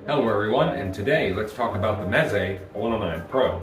Hello everyone, and today let's talk about the Meze 109 Pro.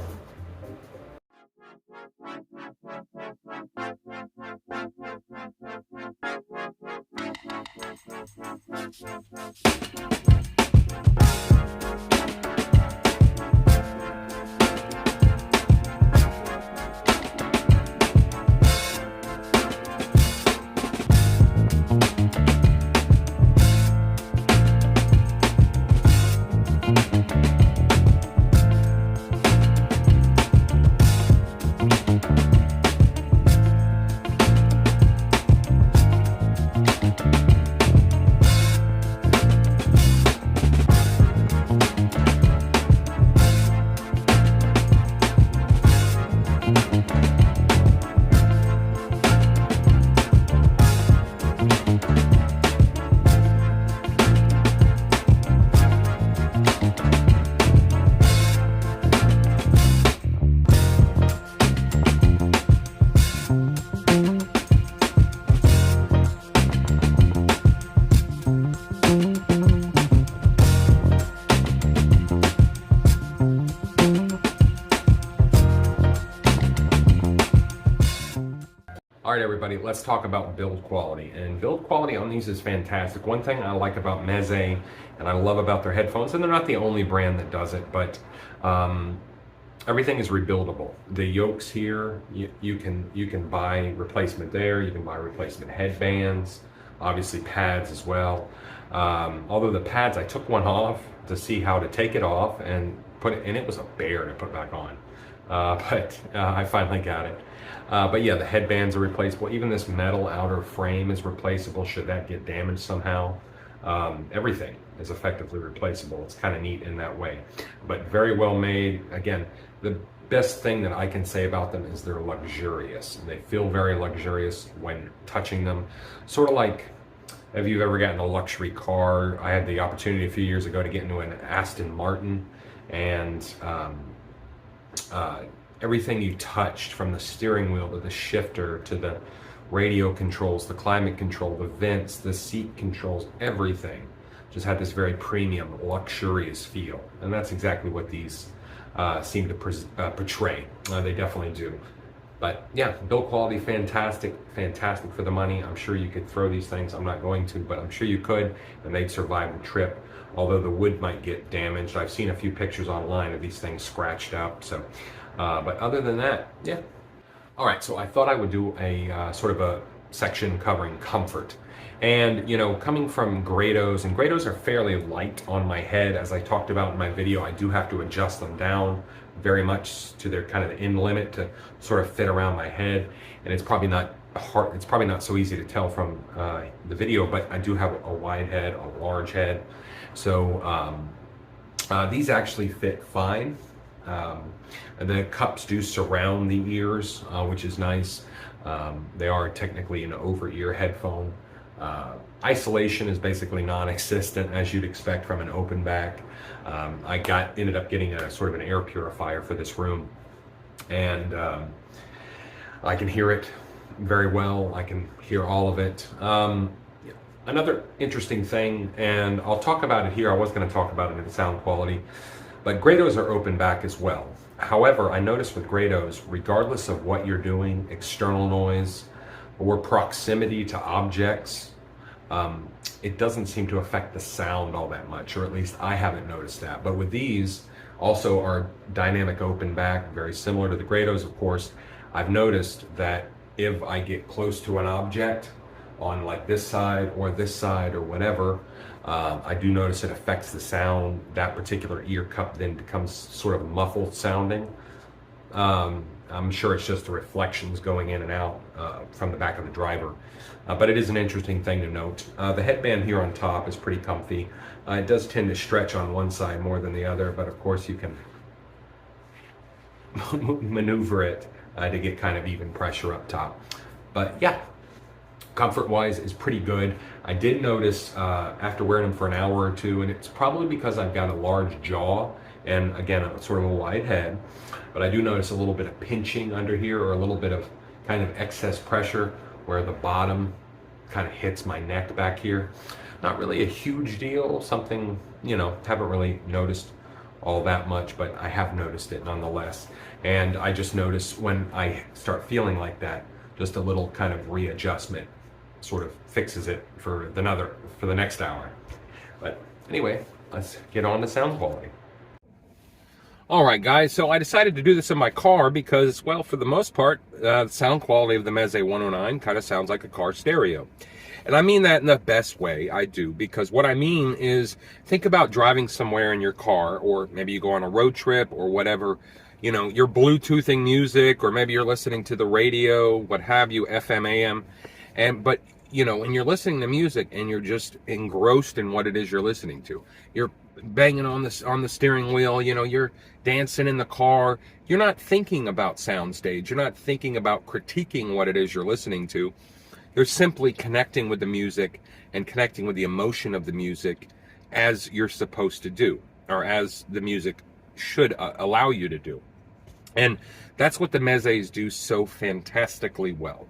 All right, everybody, let's talk about build quality. And build quality on these is fantastic. One thing I like about Meze and I love about their headphones, and they're not the only brand that does it, but everything is rebuildable. The yokes here, you can buy replacement there. You can buy replacement headbands, obviously pads as well. Although the pads, I took one off to see how to take it off and put it, and it was a bear to put back on. But I finally got it. But yeah, the headbands are replaceable. Even this metal outer frame is replaceable should that get damaged somehow. Everything is effectively replaceable. It's kind of neat in that way. But very well made. Again, the best thing that I can say about them is they're luxurious. They feel very luxurious when touching them. Sort of like, if you've ever gotten a luxury car, I had the opportunity a few years ago to get into an Aston Martin, and everything you touched, from the steering wheel to the shifter to the radio controls, the climate control, the vents, the seat controls, everything just had this very premium, luxurious feel. And that's exactly what these seem to portray. They definitely do. But yeah, build quality, fantastic, fantastic for the money. I'm sure you could throw these things. I'm not going to, but I'm sure you could, and they'd survive the trip. Although the wood might get damaged. I've seen a few pictures online of these things scratched up. So, but other than that, yeah. All right, so I thought I would do a sort of a section covering comfort. And, you know, coming from Grados, and Grados are fairly light on my head. As I talked about in my video, I do have to adjust them down very much to their kind of in limit to sort of fit around my head. And it's probably not hard, it's probably not so easy to tell from the video, but I do have a wide head, a large head. So these actually fit fine. The cups do surround the ears, which is nice. They are technically an over-ear headphone. Isolation is basically non-existent, as you'd expect from an open back. I ended up getting a sort of an air purifier for this room, and I can hear it very well. I can hear all of it. Another interesting thing, and I'll talk about it here. I was going to talk about it in sound quality, but Grados are open back as well. However, I noticed with Grados, regardless of what you're doing, external noise or proximity to objects, it doesn't seem to affect the sound all that much, or at least I haven't noticed that. But with these, also are dynamic open back, very similar to the Grados, of course. I've noticed that if I get close to an object on like this side or whatever, I do notice it affects the sound. That particular ear cup then becomes sort of muffled sounding. I'm sure it's just the reflections going in and out from the back of the driver. But it is an interesting thing to note. The headband here on top is pretty comfy. It does tend to stretch on one side more than the other, but of course you can maneuver it to get kind of even pressure up top. But yeah, comfort-wise is pretty good. I did notice after wearing them for an hour or two, and it's probably because I've got a large jaw and again, a sort of a wide head, but I do notice a little bit of pinching under here, or a little bit of kind of excess pressure where the bottom kind of hits my neck back here. Not really a huge deal, something haven't really noticed all that much, but I have noticed it nonetheless. And I just notice when I start feeling like that, just a little kind of readjustment sort of fixes it for the next hour. But anyway, let's get on to sound quality. All right, guys, so I decided to do this in my car because, well, for the most part, the sound quality of the Meze 109 kind of sounds like a car stereo. And I mean that in the best way, I do, because what I mean is, think about driving somewhere in your car, or maybe you go on a road trip or whatever, you're Bluetoothing music, or maybe you're listening to the radio, what have you, FM, AM, but when you're listening to music and you're just engrossed in what it is you're listening to, you're banging on the steering wheel, you're dancing in the car, you're not thinking about soundstage, you're not thinking about critiquing what it is you're listening to. You're simply connecting with the music and connecting with the emotion of the music as you're supposed to do, or as the music should allow you to do. And that's what the Mezes do so fantastically well.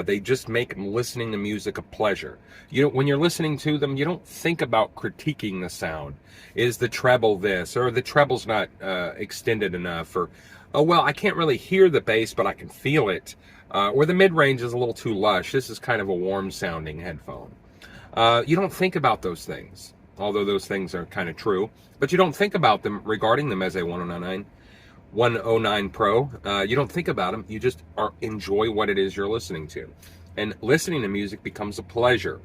They just make listening to music a pleasure. When you're listening to them, you don't think about critiquing the sound. Is the treble this, or the treble's not extended enough, or, oh, well, I can't really hear the bass, but I can feel it. Or the mid-range is a little too lush. This is kind of a warm-sounding headphone. You don't think about those things, although those things are kind of true. But you don't think about them regarding the Meze 109 Pro. You don't think about them. You just enjoy what it is you're listening to. And listening to music becomes a pleasure.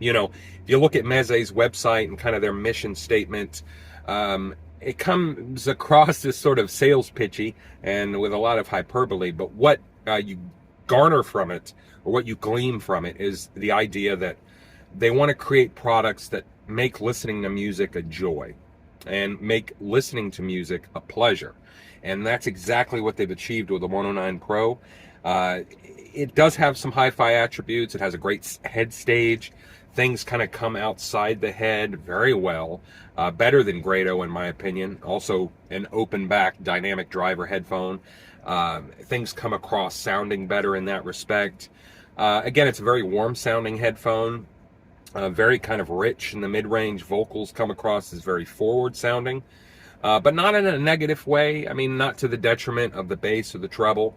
If you look at Meze's website and kind of their mission statement, it comes across as sort of sales pitchy and with a lot of hyperbole. But what you garner from it, or what you glean from it, is the idea that they want to create products that make listening to music a joy and make listening to music a pleasure. And that's exactly what they've achieved with the 109 Pro. It does have some hi-fi attributes. It has a great head stage. Things kind of come outside the head very well. Better than Grado, in my opinion. Also, an open back dynamic driver headphone. Things come across sounding better in that respect. Again, it's a very warm sounding headphone. Very kind of rich in the mid-range. Vocals come across as very forward sounding. But not in a negative way. I mean, not to the detriment of the bass or the treble.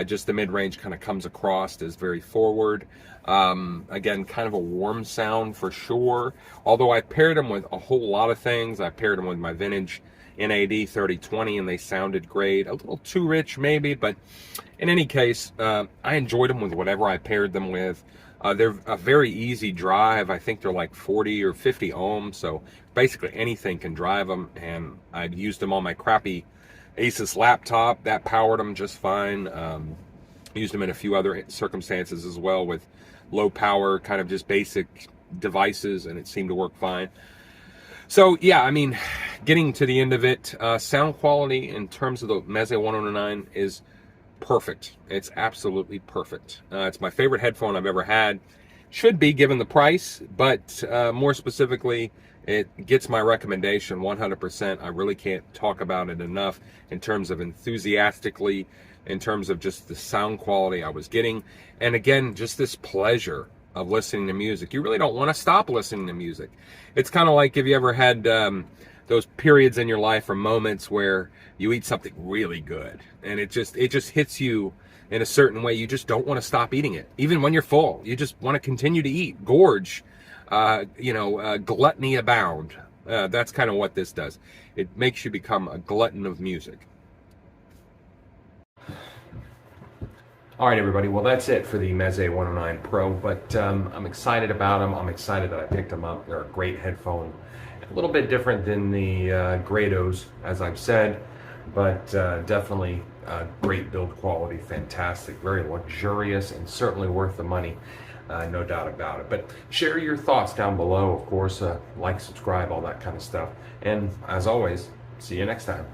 Just the mid-range kind of comes across as very forward. Again, kind of a warm sound for sure. Although I paired them with a whole lot of things. I paired them with my vintage NAD 3020 and they sounded great. A little too rich maybe, but in any case, I enjoyed them with whatever I paired them with. They're a very easy drive. I think they're like 40 or 50 ohms, so basically anything can drive them, and I've used them on my crappy Asus laptop. That powered them just fine. Used them in a few other circumstances as well with low power, kind of just basic devices, and it seemed to work fine. So yeah, I mean, getting to the end of it, sound quality in terms of the Meze 109 is perfect. It's absolutely perfect. It's my favorite headphone I've ever had. Should be given the price, but more specifically, it gets my recommendation 100%. I really can't talk about it enough in terms of enthusiastically, in terms of just the sound quality I was getting. And again, just this pleasure of listening to music. You really don't want to stop listening to music. It's kind of like, if you ever had those periods in your life or moments where you eat something really good and it just hits you in a certain way. You just don't want to stop eating it. Even when you're full, you just want to continue to eat, gorge, gluttony abound. That's kind of what this does. It makes you become a glutton of music. All right, everybody. Well, that's it for the Meze 109 Pro, but I'm excited about them. I'm excited that I picked them up. They're a great headphone. A little bit different than the Grados, as I've said, but definitely great build quality, fantastic, very luxurious, and certainly worth the money, no doubt about it. But share your thoughts down below, of course, like, subscribe, all that kind of stuff. And as always, see you next time.